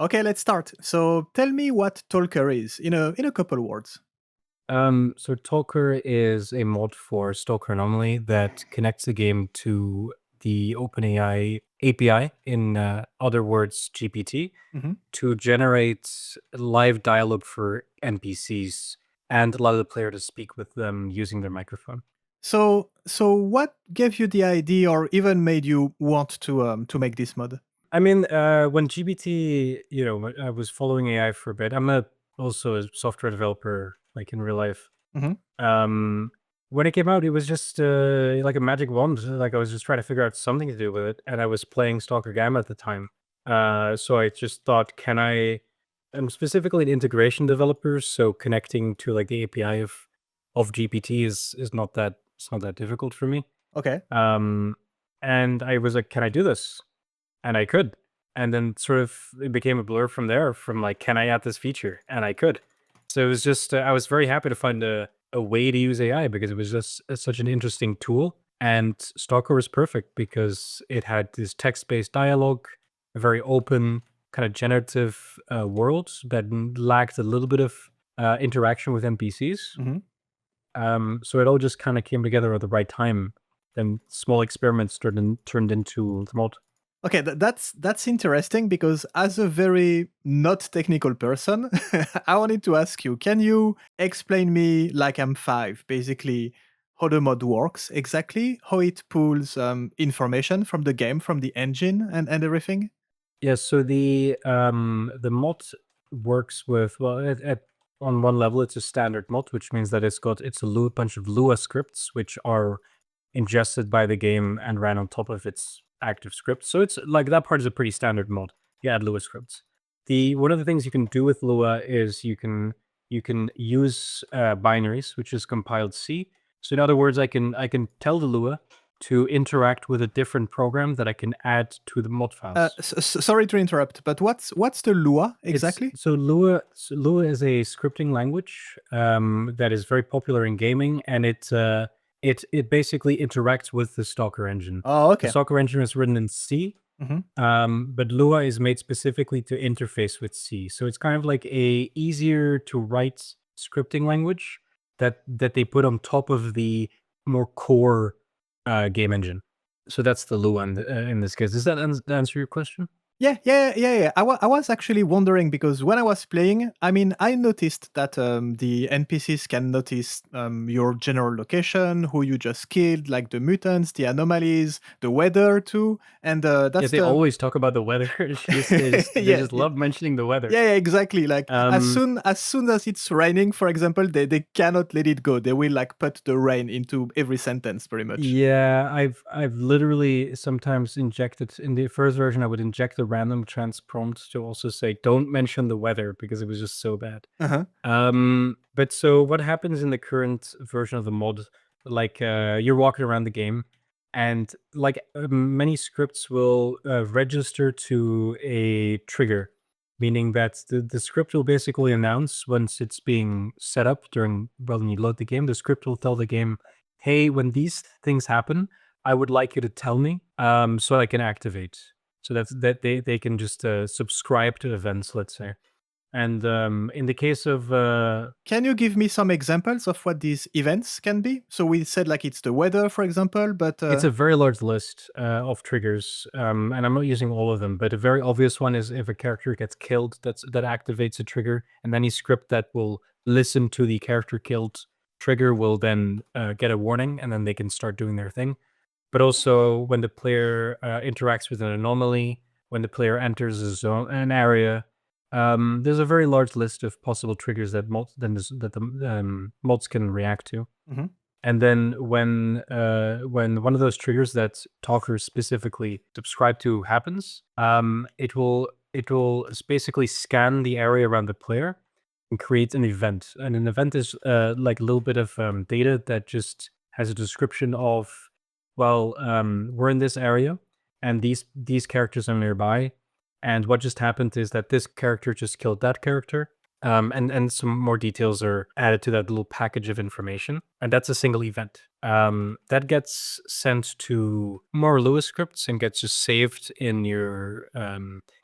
Okay, let's start. So tell me what Talker is in a couple words. So TALKER is a mod for STALKER Anomaly that connects the game to the OpenAI API, in other words, GPT, Mhm. to generate live dialogue for NPCs and allow the player to speak with them using their microphone. So what gave you the idea, or even made you want to make this mod? I mean, when GPT, when I was following AI for a bit. Also a software developer, like in real life. Mhm. Um, when it came out, it was just like a magic wand. Like I was just trying to figure out something to do with it, and I was playing Stalker Gamma at the time. So I just thought, can I? I'm specifically an integration developer, so connecting to like the API of GPT is not that it's not that difficult for me. Okay. Um, and I was like, can I do this? And I could. And then sort of it became a blur from there, from like, can I add this feature? And I could. So it was just, I was very happy to find a way to use AI because it was just such an interesting tool. And Stalker was perfect because it had this text based dialogue, a very open, kind of generative world that lacked a little bit of interaction with NPCs. Mhm. So it all just kind of came together at the right time. Then small experiments turned into the mod. Okay, that's interesting because as a very not technical person, I wanted to ask you, can you explain me like I'm five, basically how the mod works exactly, how it pulls information from the game, from the engine and everything? Yeah, so the mod works with, well, on one level it's a standard mod, which means that it's a bunch of Lua scripts which are ingested by the game and ran on top of its active script. So it's like that part is a pretty standard mod. You add Lua scripts. The One of the things you can do with Lua is you can use binaries, which is compiled C. So in other words, I can tell the Lua to interact with a different program that I can add to the mod files. Sorry to interrupt, but what's the Lua It's exactly? so Lua is a scripting language that is very popular in gaming, and it basically interacts with the Stalker engine. Oh, The okay. Stalker engine is written in C, Mhm. but Lua is made specifically to interface with C. So it's kind of like a easier to write scripting language that they put on top of the more core game engine. So that's the Lua in this case. Does that answer your question? Yeah. I was actually wondering because when I was playing, I mean, I noticed that the NPCs can notice your general location, who you just killed, like the mutants, the anomalies, the weather too, and Yeah, that's they the always talk about the weather. It's just they yeah, just love mentioning the weather. yeah, exactly. Like Um, as soon as it's raining, for example, they cannot let it go. They will like put the rain into every sentence, pretty much. yeah, I've literally sometimes injected in the first version. I would inject a random trans prompt to also say, "Don't mention the weather," because it was just so bad. Uh-huh. But so what happens in the current version of the mod? Like, you're walking around the game, and like many scripts will register to a trigger, meaning that the script will basically announce once it's being set up during when you load the game. The script will tell the game, "Hey, when these things happen, I would like you to tell me, so I can activate." So that they can just subscribe to events, let's say. And in the case of Can you give me some examples of what these events can be? So we said like it's the weather, for example, but it's a very large list of triggers, and I'm not using all of them. But a very obvious one is if a character gets killed, that activates a trigger, and any script that will listen to the character killed trigger will then get a warning, and then they can start doing their thing. But also when the player interacts with an anomaly, when the player enters an area, there's a very large list of possible triggers that the mods can react to. Mhm. And then when one of those triggers that talkers specifically subscribe to happens, it will basically scan the area around the player and create an event. And an event is like a little bit of data that just has a description of, well, we're in this area, and these characters are nearby, and what just happened is that this character just killed that character, and some more details are added to that little package of information, and that's a single event. that gets sent to more Lewis scripts and gets just saved in your.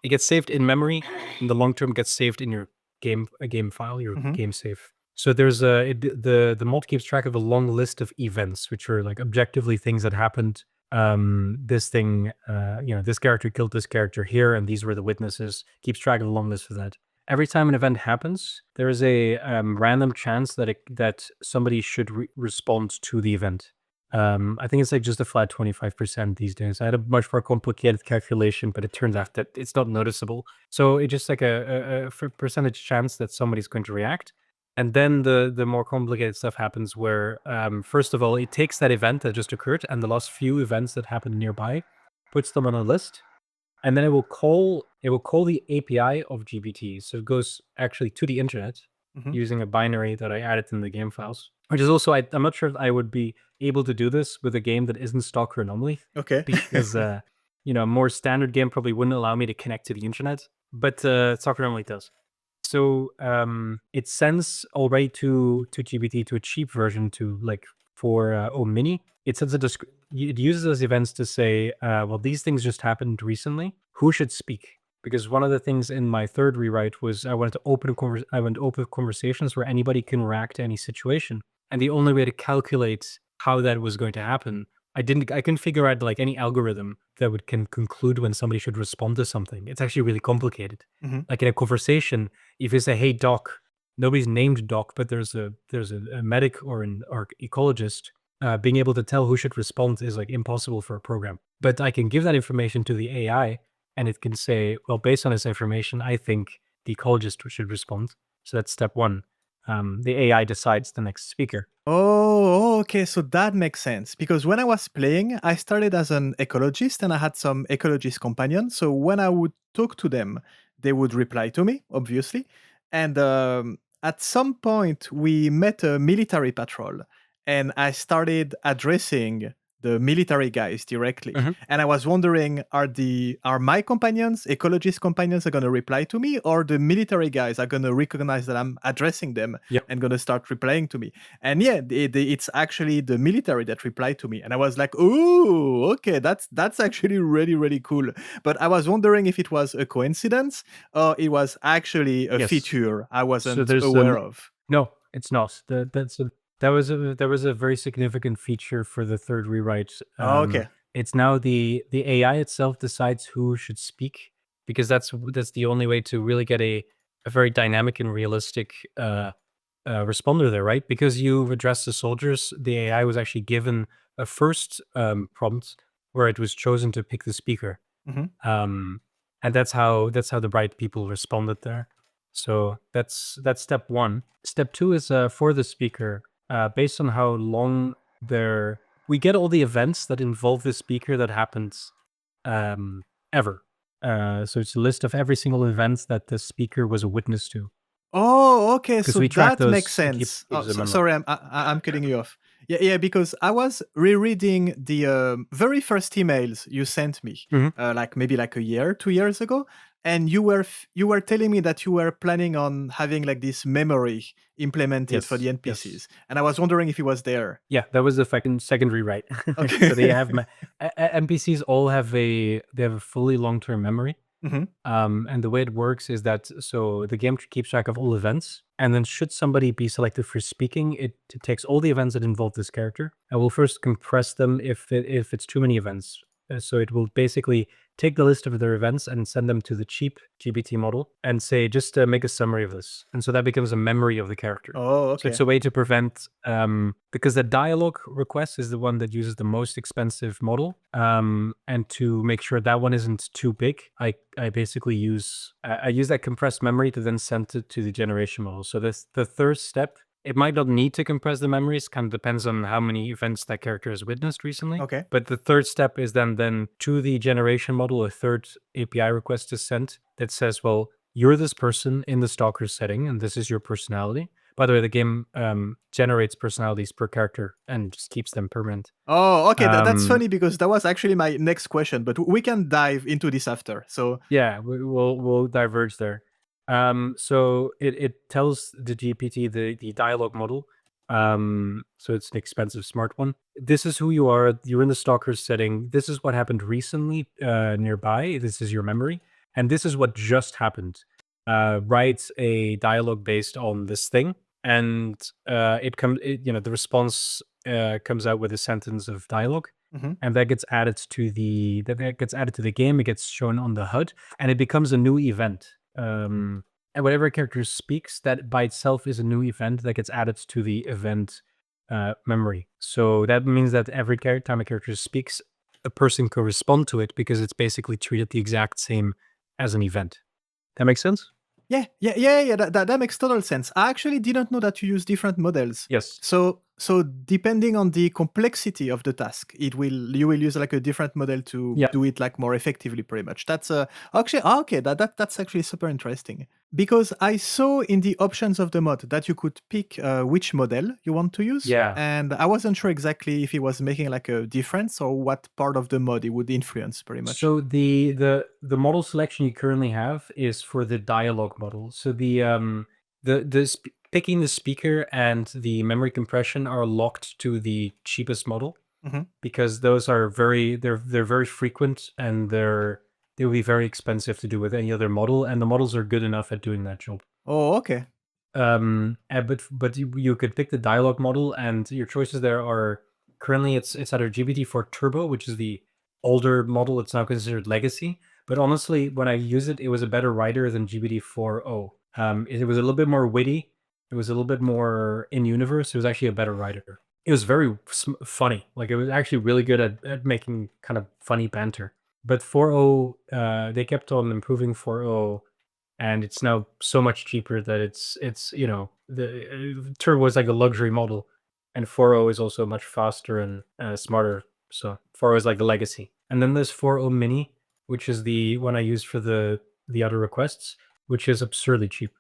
It gets saved in memory. In the long term, gets saved in your game file, your game save. So there's the mod keeps track of a long list of events, which are like objectively things that happened. This thing, this character killed this character here, and these were the witnesses. Keeps track of a long list of that. Every time an event happens, there is a random chance that somebody should respond to the event. I think it's like just a flat 25% these days. I had a much more complicated calculation, but it turns out that it's not noticeable. So it's just like a percentage chance that somebody's going to react. And then the more complicated stuff happens where, first of all, it takes that event that just occurred and the last few events that happened nearby, puts them on a list, and then it will call the API of GPT. So it goes actually to the internet using a binary that I added in the game files. Which is also, I'm not sure if I would be able to do this with a game that isn't STALKER Anomaly. Okay. Because a more standard game probably wouldn't allow me to connect to the internet, but STALKER Anomaly does. So it sends already to GPT to a cheap version for Mini. It sends it uses those events to say, well, these things just happened recently. Who should speak? Because one of the things in my third rewrite was I wanted to open conversations where anybody can react to any situation. And the only way to calculate how that was going to happen, I couldn't figure out like any algorithm that can conclude when somebody should respond to something. It's actually really complicated. Like in a conversation, if you say, "Hey doc," nobody's named doc, but there's a medic or an ecologist. Being able to tell who should respond is like impossible for a program. But I can give that information to the AI, and it can say, well, based on this information, I think the ecologist should respond. So that's step one. The AI decides the next speaker. Oh, okay. So that makes sense. Because when I was playing, I started as an ecologist and I had some ecologist companions. So when I would talk to them, they would reply to me, obviously. And at some point, we met a military patrol and I started addressing the military guys directly. And I was wondering, are my companions, ecologist companions, are going to reply to me, or the military guys are going to recognize that I'm addressing them and going to start replying to me? And yeah, it's actually the military that replied to me, and I was like, "Oh, okay, that's actually really really cool." But I was wondering if it was a coincidence or it was actually a feature I wasn't aware of. No, it's not. That was a very significant feature for the third rewrite. Okay. It's now the AI itself decides who should speak, because that's the only way to really get a very dynamic and realistic responder there, right? Because you address the soldiers, the AI was actually given a first prompt where it was chosen to pick the speaker, and that's how the bright people responded there. So that's step one. Step two is for the speaker, based on how long we get all the events that involve the speaker that happens ever. So it's a list of every single event that the speaker was a witness to. Oh, okay. 'Cause So we track that those makes and sense. keeps a memo. Sorry, I'm cutting you off. Yeah, because I was rereading the very first emails you sent me, like maybe like a year, 2 years ago, and you were telling me that you were planning on having like this memory implemented for the NPCs, and I was wondering if it was there. Yeah, that was the second rewrite. Okay. So they have NPCs all have a fully long-term memory. And the way it works is that so the game keeps track of all events, and then should somebody be selected for speaking, it takes all the events that involve this character and will first compress them if it's too many events. So it will basically take the list of their events and send them to the cheap GPT model and say, just make a summary of this. And so that becomes a memory of the character. Oh, okay. So it's a way to prevent, because the dialogue request is the one that uses the most expensive model. And to make sure that one isn't too big, I basically use that compressed memory to then send it to the generation model. So the third step, it might not need to compress the memories, kind of depends on how many events that character has witnessed recently. Okay. But the third step is then to the generation model, a third API request is sent that says, well, you're this person in the stalker setting, and this is your personality. By the way, the game generates personalities per character and just keeps them permanent. Oh, okay. That's funny because that was actually my next question, but we can dive into this after. So yeah, we'll diverge there. So it tells the GPT, the dialogue model, So it's an expensive smart one. This is who you are. You're in the stalker setting. This is what happened recently nearby. This is your memory. And this is what just happened. Write a dialogue based on this thing. And the response comes out with a sentence of dialogue. Mhm. And that gets added to the game. It gets shown on the HUD, and it becomes a new event. And whatever a character speaks, that by itself is a new event that gets added to the event memory. So that means that every time a character speaks, a person can respond to it because it's basically treated the exact same as an event. That makes sense? Yeah. That makes total sense. I actually didn't know that you use different models. Yes. So depending on the complexity of the task, you will use like a different model to Yeah. do it like more effectively, pretty much. That's actually okay. That's actually super interesting because I saw in the options of the mod that you could pick which model you want to use. Yeah. And I wasn't sure exactly if it was making like a difference or what part of the mod it would influence, pretty much. So the model selection you currently have is for the dialogue model. So picking the speaker and the memory compression are locked to the cheapest model Mhm. because those are they're very frequent and they will be very expensive to do with any other model, and the models are good enough at doing that job. Oh, okay. But you could pick the dialogue model, and your choices there are currently it's either GPT-4 Turbo, which is the older model. It's now considered legacy. But honestly, when I use it, it was a better writer than GPT-4o. It was a little bit more witty. It was a little bit more in universe. It was actually a better writer. It was very funny. Like it was actually really good at making kind of funny banter. But 4o, they kept on improving 4o, and it's now so much cheaper that it's the Turbo is like a luxury model, and 4.0 is also much faster and smarter. So 4.0 is like the legacy, and then there's 4.0 Mini, which is the one I use for the other requests, which is absurdly cheap.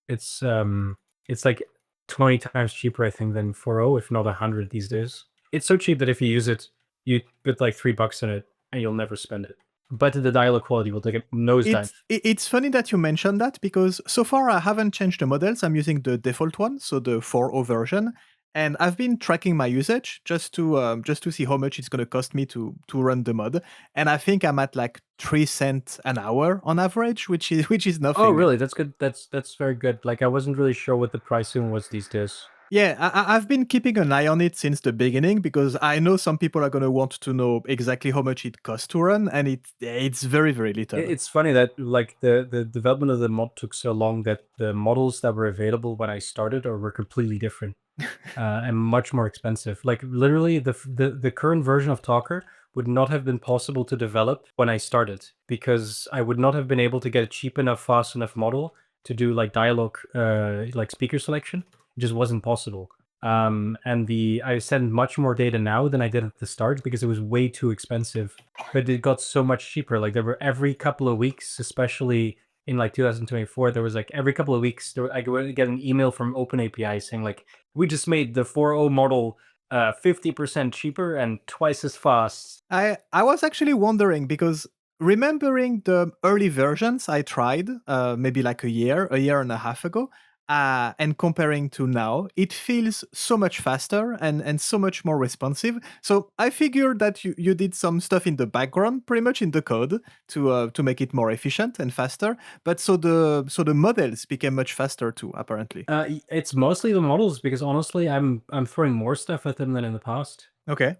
It's like 20 times cheaper, I think, than 4.0, if not 100 these days. It's so cheap that if you use it, you put like $3 in it, and you'll never spend it. But the dialogue quality will take a nosedive. It's funny that you mentioned that because so far I haven't changed the models. I'm using the default one, so the 4.0 version, and I've been tracking my usage just to see how much it's going to cost me to run the mod. And I think I'm at like 3 cents an hour on average, which is Oh, nothing. really? That's good. That's very good. Like, I wasn't really sure what the pricing was these days. Yeah, I've been keeping an eye on it since the beginning because I know some people are going to want to know exactly how much it costs to run, and it's very, very little. It's funny that like the development of the mod took so long that the models that were available when I started or were completely different and much more expensive. Like literally, the current version of Talker would not have been possible to develop when I started because I would not have been able to get a cheap enough, fast enough model to do like dialogue, like speaker selection. It just wasn't possible. And I send much more data now than I did at the start because it was way too expensive. But it got so much cheaper. Like there were every couple of weeks, especially in like 2024, there was like every couple of weeks, I would get an email from OpenAPI saying like, we just made the 4.0 model 50% cheaper and twice as fast. I was actually wondering because remembering the early versions I tried, maybe like a year and a half ago, and comparing to now, it feels so much faster and so much more responsive. So I figured that you did some stuff in the background, pretty much in the code, to make it more efficient and faster. But so the models became much faster too, apparently. It's mostly the models because honestly, I'm throwing more stuff at them than in the past. Okay.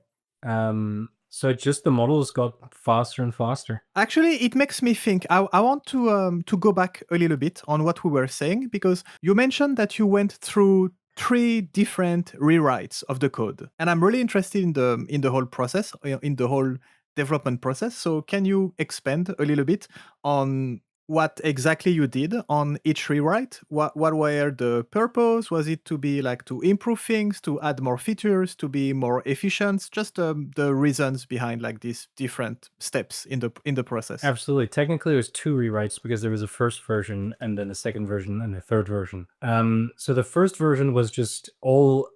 So just the models got faster and faster. Actually, it makes me think. I want to go back a little bit on what we were saying because you mentioned that you went through 3 different rewrites of the code, and I'm really interested in the whole process, in the whole development process. So, can you expand a little bit on what exactly you did on each rewrite? What were the purpose? Was it to be like to improve things, to add more features, to be more efficient? Just the reasons behind like these different steps in the process. Absolutely. Technically, it was 2 rewrites because there was a first version and then a second version and a third version. So the first version was just all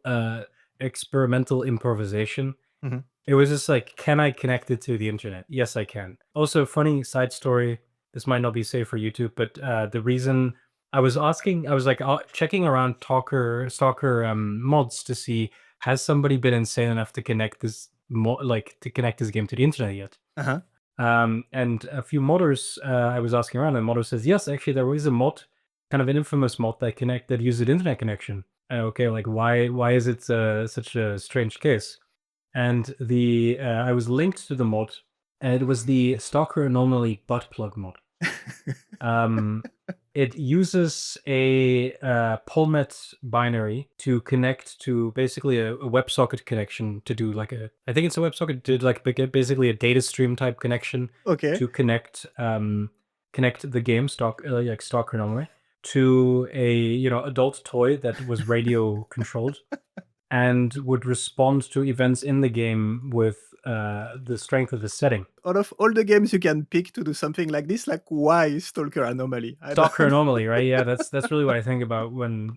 experimental improvisation. Mhm. It was just like, can I connect it to the internet? Yes, I can. Also, funny side story. This might not be safe for YouTube, but the reason I was like checking around Stalker mods to see has somebody been insane enough to connect to connect this game to the internet yet. Uh-huh. And a few modders, I was asking around, and modder says yes, actually there is a mod, kind of an infamous mod that uses internet connection. Okay, like why is it such a strange case? And I was linked to the mod, and it was the Stalker Anomaly Buttplug mod. It uses a Polnet binary to connect to basically a WebSocket connection to do like I think it's a WebSocket, to like basically a data stream type connection Okay. to connect the game Stalker Anomaly to a adult toy that was radio controlled and would respond to events in the game with the strength of the setting. Out of all the games you can pick to do something like this, like why Stalker Anomaly? Stalker Anomaly, right? Yeah, that's really what I think about when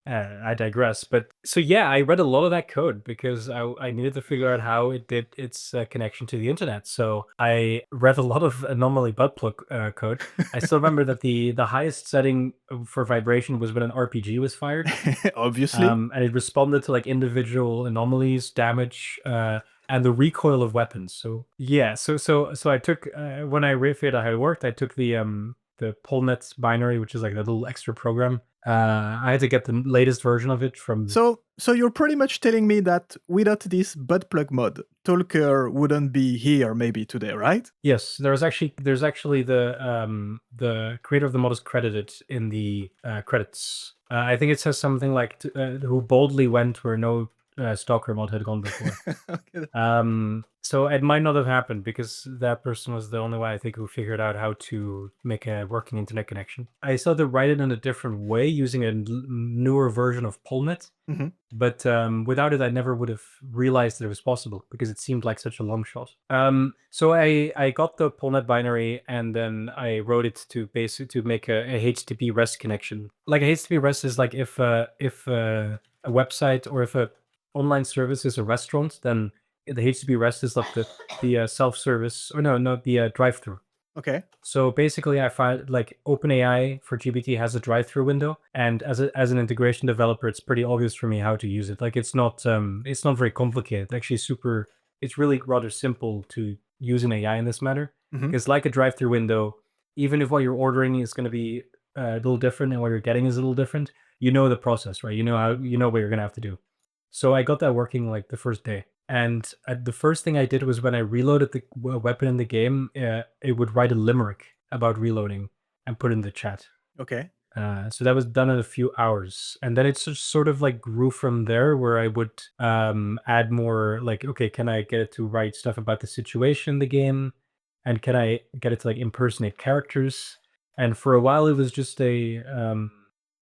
I digress. But so yeah, I read a lot of that code because I needed to figure out how it did its connection to the internet. So I read a lot of Anomaly buttplug code. I still remember that the highest setting for vibration was when an RPG was fired. Obviously. And it responded to like individual anomalies, damage, and the recoil of weapons. So yeah, so I took when I figured out how it worked, I took the Polnet binary, which is like a little extra program. I had to get the latest version of it from. So you're pretty much telling me that without this buttplug mod, Talker wouldn't be here maybe today, right? Yes, there's actually the creator of the mod is credited in the credits. I think it says something like who boldly went where no Stalker mod had gone before. Okay. So it might not have happened because that person was the only one I think who figured out how to make a working internet connection. I still had to write it in a different way using a newer version of Polnet. Mhm. But without it, I never would have realized that it was possible because it seemed like such a long shot. So I got the Polnet binary and then I wrote it to make a HTTP REST connection. Like a HTTP REST is like if a website or if a online service is a restaurant, then the HTTP REST is like the self-service, or no, the drive-through. Okay. So basically, I find like OpenAI for GPT has a drive-through window, and as an integration developer, it's pretty obvious for me how to use it. Like it's not very complicated. Actually, it's really rather simple to use an AI in this matter. Mhm. Because like a drive-through window, even if what you're ordering is going to be a little different and what you're getting is a little different, you know the process, right? You know what you're going to have to do. So I got that working like the first day. And the first thing I did was when I reloaded the weapon in the game, it would write a limerick about reloading and put in the chat. Okay. So that was done in a few hours, and then it just sort of like grew from there, where I would add more like, okay, can I get it to write stuff about the situation in the game, and can I get it to like impersonate characters? And for a while, it was just the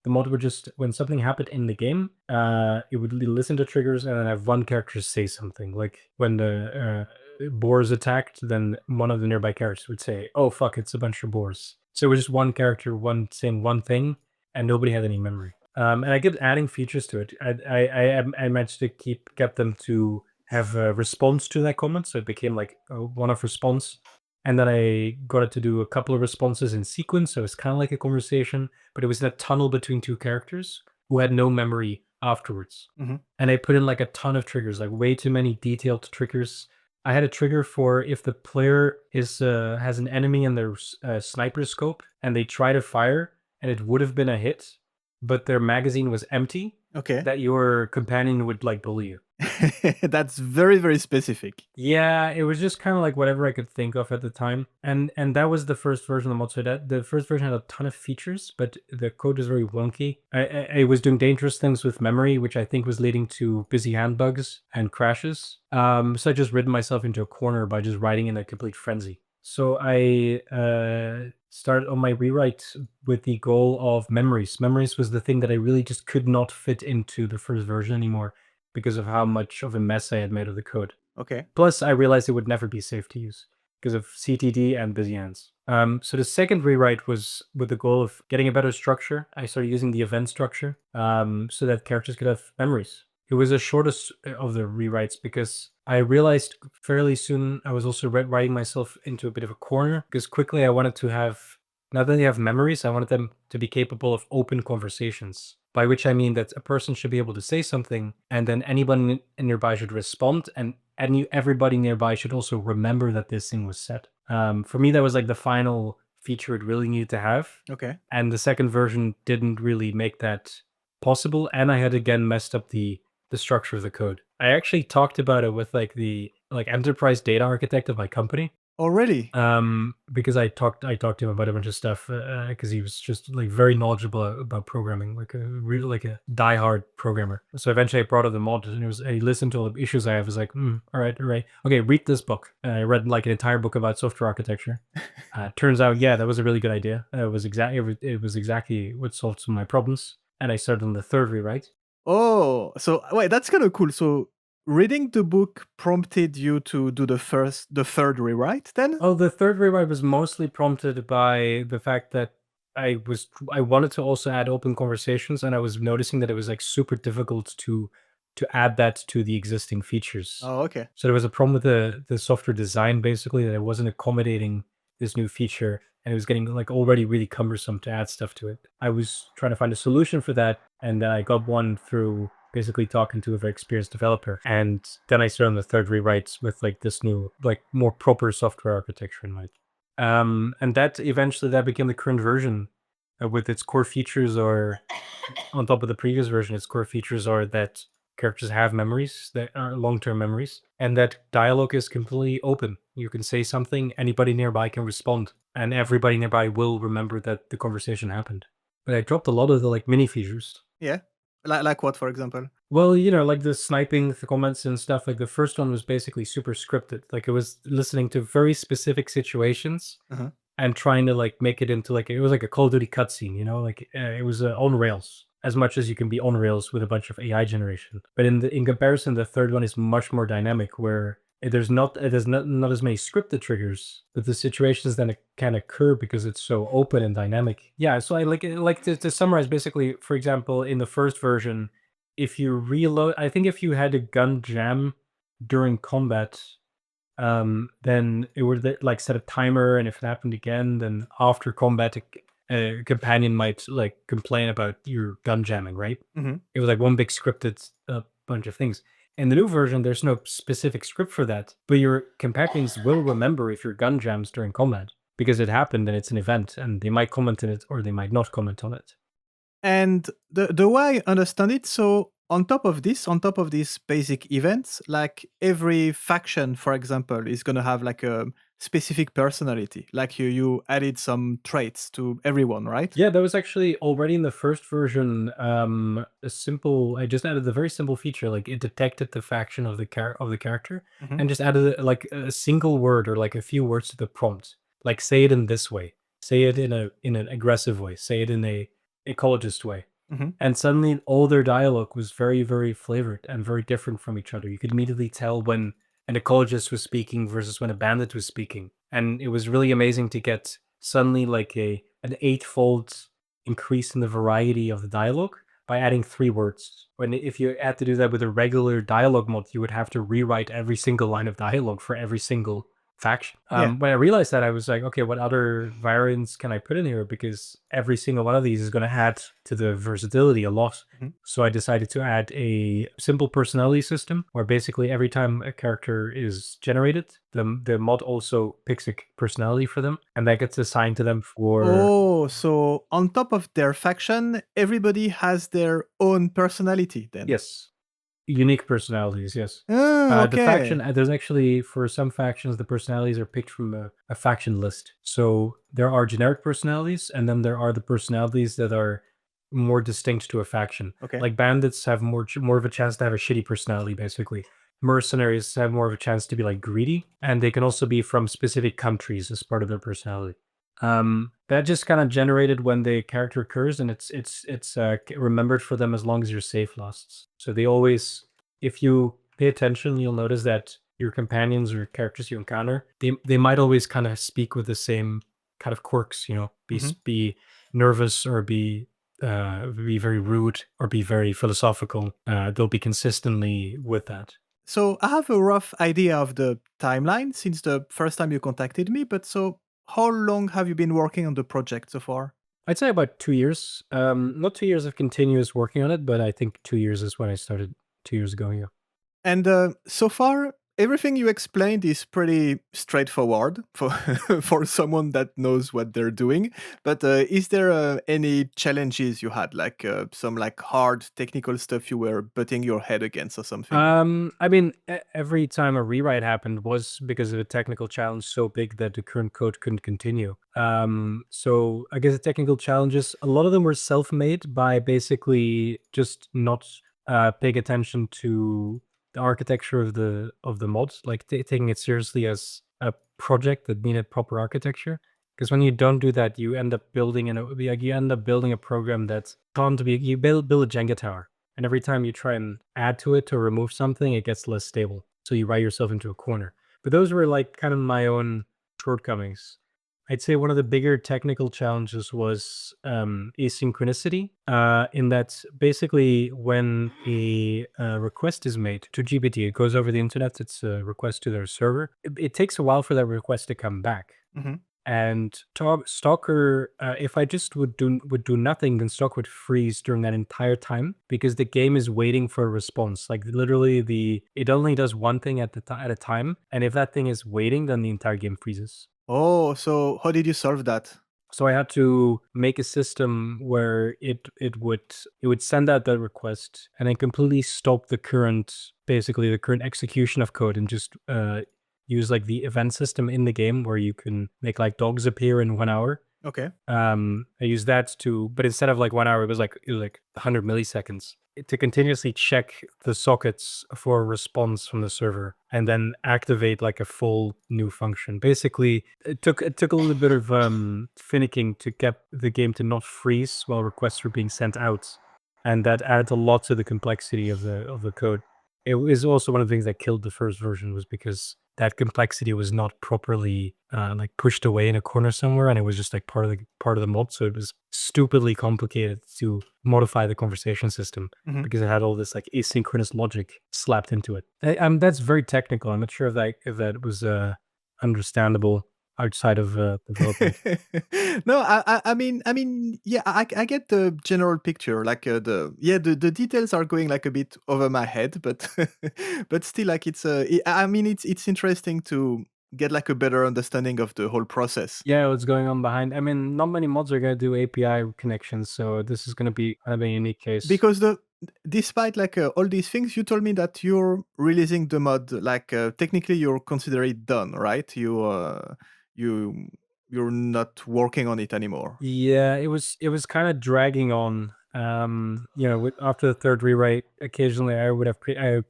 mod would just, when something happened in the game, it would listen to triggers and then have one character say something. Like when the boar is attacked, then one of the nearby characters would say, "Oh fuck, it's a bunch of boars." So it was just one character, saying one thing, and nobody had any memory. And I kept adding features to it. I managed to get them to have a response to that comment, so it became like a one-off response. And then I got it to do a couple of responses in sequence, so it's kind of like a conversation, but it was in a tunnel between two characters who had no memory afterwards. Mhm. And I put in like a ton of triggers, like way too many detailed triggers. I had a trigger for if the player has an enemy in their sniper scope and they try to fire and it would have been a hit, but their magazine was empty, Okay. that your companion would like bully you. That's very, very specific. Yeah, it was just kind of like whatever I could think of at the time, and that was the first version of the mod. So that the first version had a ton of features, but the code was very wonky. I was doing dangerous things with memory, which I think was leading to busy hand bugs and crashes. So I just ridden myself into a corner by just writing in a complete frenzy. So I started on my rewrite with the goal of memories. Memories was the thing that I really just could not fit into the first version anymore, because of how much of a mess I had made of the code. Okay. Plus, I realized it would never be safe to use because of CTD and busy hands. So the second rewrite was with the goal of getting a better structure. I started using the event structure so that characters could have memories. It was the shortest of the rewrites because I realized fairly soon I was also writing myself into a bit of a corner, because quickly I wanted to have Now that they have memories, I wanted them to be capable of open conversations, by which I mean that a person should be able to say something, and then anybody nearby should respond, and everybody nearby should also remember that this thing was said. For me, that was like the final feature it really needed to have, Okay. and the second version didn't really make that possible, and I had again messed up the structure of the code. I actually talked about it with like the enterprise data architect of my company, Oh, really? because I talked to him about a bunch of stuff, because he was just like very knowledgeable about programming, like like a diehard programmer. So eventually I brought up the mod, and he listened to all the issues I have. Was like, all right, okay, read this book. I read like an entire book about software architecture. Turns out, yeah, that was a really good idea. It was exactly what solved some of my problems. And I started on the third rewrite. Oh, so wait, that's kind of cool. So reading the book prompted you to do the third rewrite then? Oh, the third rewrite was mostly prompted by the fact that I wanted to also add open conversations, and I was noticing that it was like super difficult to add that to the existing features. Oh, okay. So there was a problem with the software design, basically, that it wasn't accommodating this new feature, and it was getting like already really cumbersome to add stuff to it. I was trying to find a solution for that, and then I got one through basically talking to a very experienced developer. And then I started on the third rewrites with like this new, like more proper software architecture in mind. And that eventually that became the current version, with its core features, or on top of the previous version, its core features are that characters have memories that are long-term memories, and that dialogue is completely open. You can say something, anybody nearby can respond, and everybody nearby will remember that the conversation happened. But I dropped a lot of the like mini features. Yeah. Like what, for example? Well, like the sniping the comments and stuff. Like the first one was basically super scripted. Like it was listening to very specific situations Uh-huh. and trying to like make it into like it was like a Call of Duty cutscene. Like it was on rails as much as you can be on rails with a bunch of AI generation. But in comparison, the third one is much more dynamic, where there's not as many scripted triggers, but the situations then can occur because it's so open and dynamic. Yeah, so I like to summarize basically. For example, in the first version, if you reload, I think if you had a gun jam during combat, then it would like set a timer, and if it happened again, then after combat, a companion might like complain about your gun jamming, right? Mhm. It was like one big scripted bunch of things. In the new version, there's no specific script for that, but your companions will remember if your gun jams during combat because it happened and it's an event, and they might comment on it or they might not comment on it. And the way I understand it, so on top of this, on top of these basic events, like every faction, for example, is gonna have like a specific personality. Like you added some traits to everyone, right? Yeah, that was actually already in the first version. A simple. I just added a very simple feature, like it detected the faction of the character, Mhm. and just added like a single word or like a few words to the prompt. Like say it in this way, say it in an aggressive way, say it in a ecologist way, Mhm. and suddenly all their dialogue was very very flavored and very different from each other. You could immediately tell when an ecologist was speaking versus when a bandit was speaking, and it was really amazing to get suddenly like an eightfold increase in the variety of the dialogue by adding 3 words. When if you had to do that with a regular dialogue mod, you would have to rewrite every single line of dialogue for every single faction. Yeah. When I realized that, I was like, okay, what other variants can I put in here? Because every single one of these is going to add to the versatility a lot. Mhm. So I decided to add a simple personality system where basically every time a character is generated, the mod also picks a personality for them, and that gets assigned to them for Oh, so on top of their faction, everybody has their own personality then. yes, unique personalities. Yes. Ah, The faction, okay. there's actually, for some factions, the personalities are picked from a faction list. So there are generic personalities, and then there are the personalities that are more distinct to a faction. Okay. Like bandits have more of a chance to have a shitty personality, basically. Mercenaries have more of a chance to be like greedy, and they can also be from specific countries as part of their personality. That just kind of generated when the character occurs, and it's remembered for them as long as your save lasts. So they always, if you pay attention, you'll notice that your companions or characters you encounter, they might always kind of speak with the same kind of quirks. Mhm. Be nervous or be very rude or be very philosophical. They'll be consistently with that. So I have a rough idea of the timeline since the first time you contacted me, but so how long have you been working on the project so far? I'd say about 2 years. Not 2 years of continuous working on it, but I think 2 years is when I started 2 years ago. Yeah. And so far, everything you explained is pretty straightforward for for someone that knows what they're doing. But is there any challenges you had, like some like hard technical stuff you were butting your head against or something? I mean, every time a rewrite happened was because of a technical challenge so big that the current code couldn't continue. So I guess the technical challenges, a lot of them were self-made by basically just not paying attention to the architecture of the mods, like taking it seriously as a project that needed proper architecture. Because when you don't do that, you end up building a program that can't be. You build a Jenga tower, and every time you try and add to it or remove something, it gets less stable. So you write yourself into a corner. But those were like kind of my own shortcomings. I'd say one of the bigger technical challenges was asynchronicity, in that basically when a request is made to GPT, it goes over the internet, it's a request to their server. It takes a while for that request to come back. Hmm. And Stalker, if I just would do nothing, then Stalker would freeze during that entire time because the game is waiting for a response. Like literally, it only does one thing at a time, and if that thing is waiting, then the entire game freezes. Oh, so how did you solve that? So I had to make a system where it would send out that request and then completely stop the current execution of code and just use like the event system in the game where you can make like dogs appear in 1 hour. Okay. I used that but instead of like 1 hour, it was like 100 milliseconds to continuously check the sockets for a response from the server and then activate like a full new function. Basically, it took a little bit of finicking to get the game to not freeze while requests were being sent out, and that added a lot to the complexity of the code. It was also one of the things that killed the first version was because that complexity was not properly like pushed away in a corner somewhere, and it was just like part of the mod. So it was stupidly complicated to modify the conversation system Hmm. because it had all this like asynchronous logic slapped into it. That's very technical. I'm not sure if that was understandable outside of development. No, I mean, yeah, I get the general picture. Like the details are going like a bit over my head, but but still, like I mean, it's interesting to get like a better understanding of the whole process. Yeah, what's going on behind? I mean, not many mods are gonna do API connections, so this is gonna be kind of a unique case. Because despite like all these things, you told me that you're releasing the mod. Like technically, you're consider it done, right? You you're not working on it anymore. Yeah, it was kind of dragging on. After the third rewrite, occasionally I would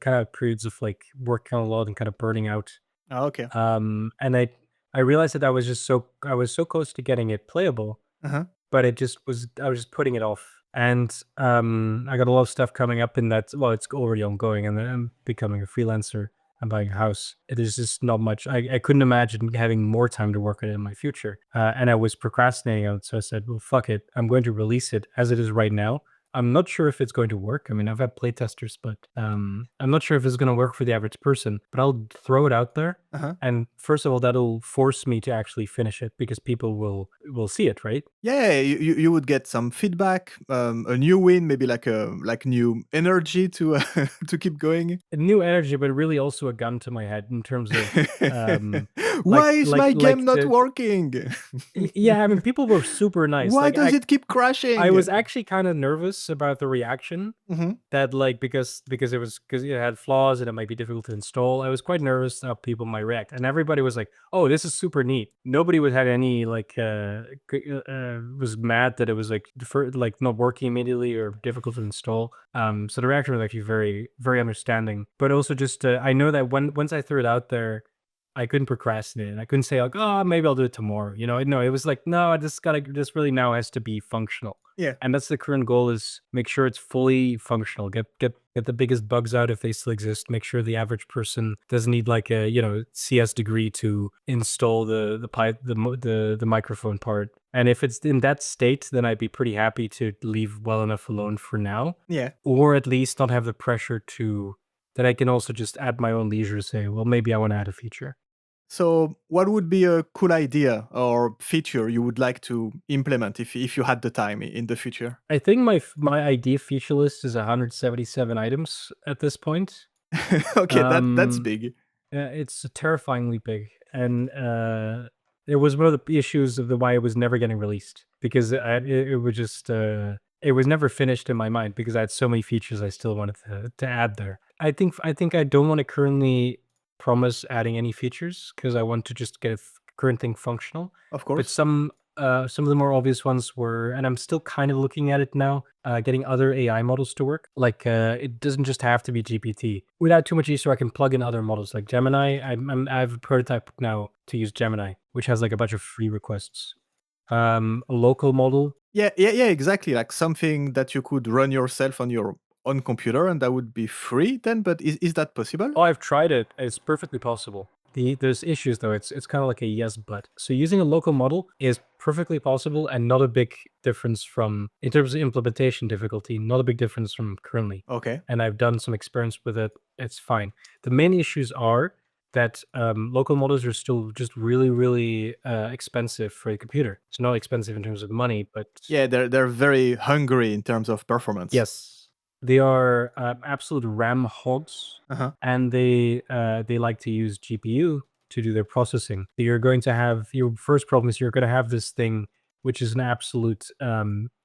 kind of periods of like working on a lot and kind of burning out. Ah, okay. And I realized that I was so close to getting it playable, Uh-huh. but I was just putting it off. And I got a lot of stuff coming up in that. Well, it's already ongoing, and then I'm becoming a freelancer. I'm buying a house. It is just not much. I couldn't imagine having more time to work on it in my future. And I was procrastinating on it. So I said, well, fuck it. I'm going to release it as it is right now. I'm not sure if it's going to work. I mean, I've had playtesters, but I'm not sure if it's going to work for the average person. But I'll throw it out there. Uh-huh. And first of all, that'll force me to actually finish it because people will see it, right? Yeah, you would get some feedback, a new win, maybe like a like new energy to to keep going. A new energy, but really also a gun to my head in terms of Why is my game not the working? yeah, I mean people were super nice. Why Like does it keep I was crashing? actually kind of nervous about the reaction Mhm. that like because it had flaws and it might be difficult to install. I was quite nervous how people might react, and everybody was like, "Oh, this is super neat." Nobody would had any like was mad that it was like like not working immediately or difficult to install. So the reaction was actually very very understanding, but also just I know that once I threw it out there. I couldn't procrastinate. And I couldn't say like, "Oh, maybe I'll do it tomorrow." No, it was like, "No, this really now has to be functional." Yeah. And that's the current goal is make sure it's fully functional. Get the biggest bugs out if they still exist. Make sure the average person doesn't need like a, CS degree to install the microphone part. And if it's in that state, then I'd be pretty happy to leave well enough alone for now, Yeah. or at least not have the pressure to that I can also just at my own leisure say, well, maybe I want to add a feature. So, what would be a cool idea or feature you would like to implement if you had the time in the future? I think my idea feature list is 177 items at this point. Okay, that's Um, big. it's terrifyingly big, and it was one of the issues of the why it was never getting released because it was just it was never finished in my mind because I had so many features I still wanted to add there. I think I don't want to currently promise adding any features because I want to just get current thing functional. Of But course. some of the more obvious ones were, and I'm still kind of looking at it now, getting other AI models to work. Like it doesn't just have to be GPT. Without too much issue, I can plug in other models like Gemini. I have a prototype now to use Gemini, which has like a bunch of free requests. A local model. Yeah, exactly. Like something that you could run yourself on your own computer and that would be free then, but is that possible? Oh, I've tried it. It's perfectly possible. There's issues though. It's kind of like a yes, but so using a local model is perfectly possible and not a big difference from in terms of implementation difficulty. Not a big difference from currently. Okay. And I've done some experience with it. It's fine. The main issues are that local models are still just really, really expensive for a computer. It's not expensive in terms of money, but Yeah, they're very hungry in terms of performance. yes, they are absolute RAM hogs, Uh-huh. and they like to use GPU to do their processing. So you're going to have your first problem is you're going to have this thing which is an absolute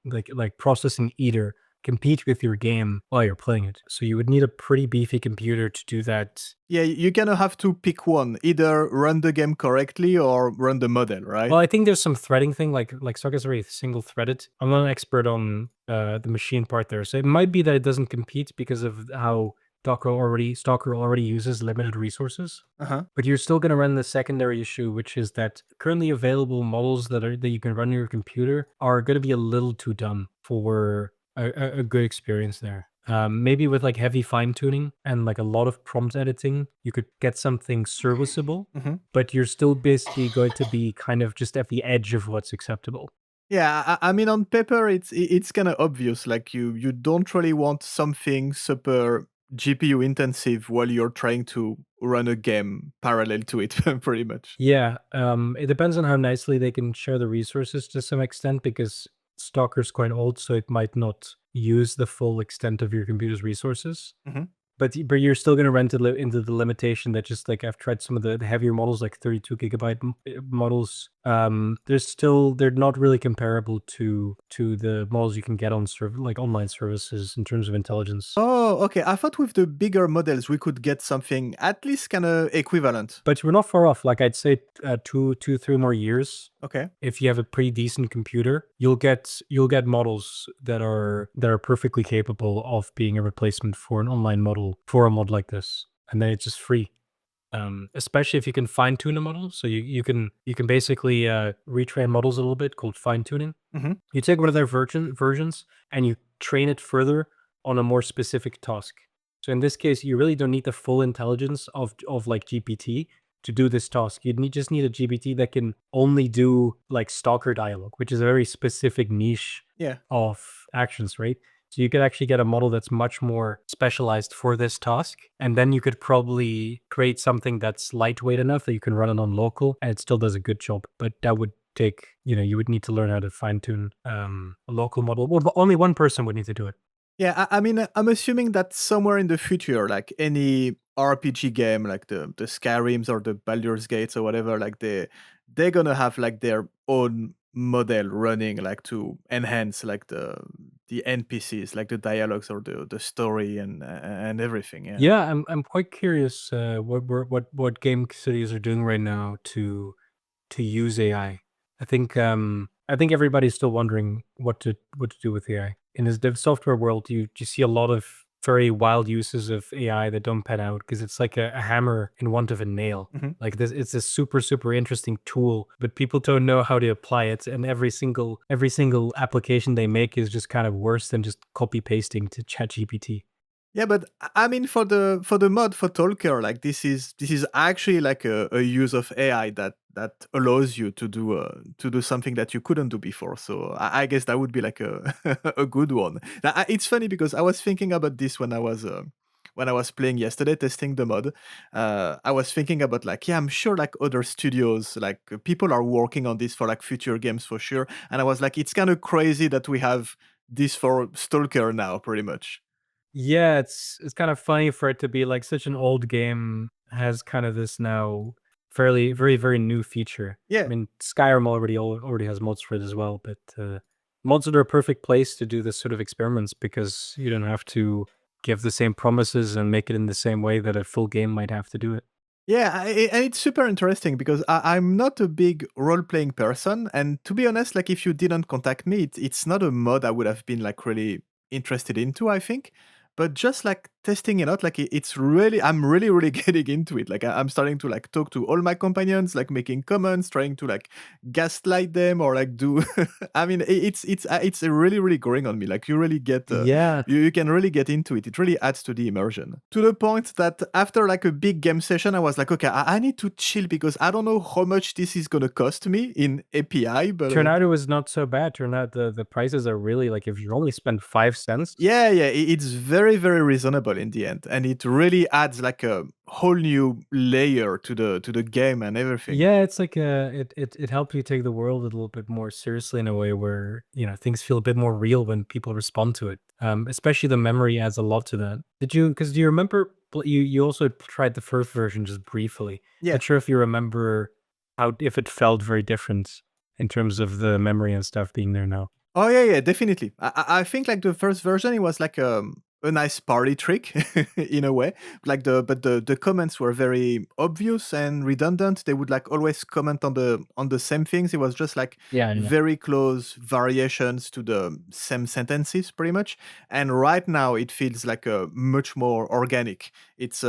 like processing eater compete with your game while you're playing it. So you would need a pretty beefy computer to do that. Yeah, you're gonna have to pick one. Either run the game correctly or run the model, right? Well, I think there's some threading thing, like Stalker is very single threaded. I'm not an expert on the machine part there, so it might be that it doesn't compete because of how Stalker already uses limited resources. Uh-huh. But you're still going to run the secondary issue, which is that currently available models that you can run on your computer are going to be a little too dumb for a good experience there. Maybe with like heavy fine tuning and like a lot of prompt editing, you could get something serviceable, Hmm. but you're still basically going to be kind of just at the edge of what's acceptable. Yeah, I mean, on paper, it's kind of obvious. Like you don't really want something super GPU intensive while you're trying to run a game parallel to it, pretty much. Yeah, it depends on how nicely they can share the resources to some extent because Stalker's quite old, so it might not use the full extent of your computer's resources. Hmm. But you're still gonna run into the limitation that just like I've tried some of the heavier models, like 32 gigabyte models. They're not really comparable to the models you can get on like online services in terms of intelligence. Oh, okay. I thought with the bigger models we could get something at least kind of equivalent. But we're not far off. Like I'd say, 3 more years. Okay. If you have a pretty decent computer, you'll get models that are perfectly capable of being a replacement for an online model for a mod like this, and then it's just free. Especially if you can fine tune a model, so you can basically retrain models a little bit, called fine tuning. Hmm. You take one of their versions and you train it further on a more specific task. So in this case, you really don't need the full intelligence of like GPT to do this task. Just need a GPT that can only do like stalker dialogue, which is a very specific niche Yeah. of actions, right? So you could actually get a model that's much more specialized for this task, and then you could probably create something that's lightweight enough that you can run it on local, and it still does a good job. But that would take, you would need to learn how to fine tune a local model. Well, but only one person would need to do it. Yeah, I mean, I'm assuming that somewhere in the future, like any RPG game, like the Skyrims or the Baldur's Gates or whatever, like they're gonna have like their own model running, like to enhance like the NPCs, like the dialogues or the story and everything. Yeah. Yeah, I'm quite curious what game studios are doing right now to use AI. I think everybody's still wondering what to do with AI. In this dev software world, you see a lot of very wild uses of AI that don't pan out because it's like a hammer in want of a nail. Hmm. Like this, it's a super super interesting tool, but people don't know how to apply it, and every single application they make is just kind of worse than just copy pasting to ChatGPT. Yeah, but I mean, for the mod for Talker, like this is actually like a use of AI that allows you to do something that you couldn't do before. So I guess that would be like a a good one. Now, it's funny because I was thinking about this when I was playing yesterday, testing the mod, I was thinking about like, yeah, I'm sure like other studios, like people are working on this for like future games for sure. And I was like, it's kind of crazy that we have this for Stalker now, pretty much. Yeah, it's kind of funny for it to be like such an old game has kind of this now fairly very new feature. I Yeah. mean, Skyrim already has mods for it as well, but mods are a perfect place to do this sort of experiments because you don't have to give the same promises and make it in the same way that a full game might have to do it. Yeah, and it's super interesting because I'm not a big role playing person, and to be honest, like if you didn't contact me, it's not a mod I would have been like really interested into. I think, but just like testing it out, like it's really, I'm really really getting into it. Like I'm starting to like talk to all my companions, like making comments, trying to like gaslight them or like do. I mean, it's really really growing on me. Like you really get Yeah, you can really get into it. It really adds to the immersion. To the point that after like a big game session, I was like, okay, I need to chill because I don't know how much this is gonna cost me in API, but turned out it was not so bad. Turned out the prices are really like if you only spend 5 cents. yeah, yeah, it's very, very reasonable in the end, and it really adds like a whole new layer to the game and everything. Yeah, it's like it helps you take the world a little bit more seriously in a way where things feel a bit more real when people respond to it. Especially the memory adds a lot to that. Did you? Because do you remember you also tried the first version just briefly? Yeah. Not sure if you remember how if it felt very different in terms of the memory and stuff being there now. Oh yeah, yeah, definitely. I think like the first version, it was like a nice party trick in a way. Like the comments were very obvious and redundant. They would like always comment on the same things. It was just like Yeah, yeah. very close variations to the same sentences, pretty much. And right now, it feels like a much more organic. It's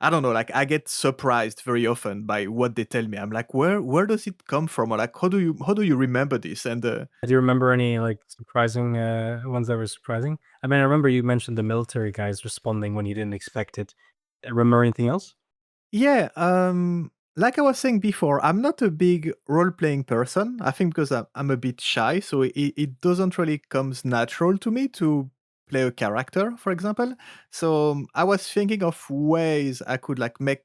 I don't know, like I get surprised very often by what they tell me. I'm like, where does it come from? Or like how do you remember this? And Do you remember any like surprising ones that were surprising? I mean, I remember you mentioned the military guys responding when you didn't expect it. Remember anything else? yeah, like I was saying before, I'm not a big role playing person. I think because I'm a bit shy, so it doesn't really comes natural to me to play a character, for example. So I was thinking of ways I could like make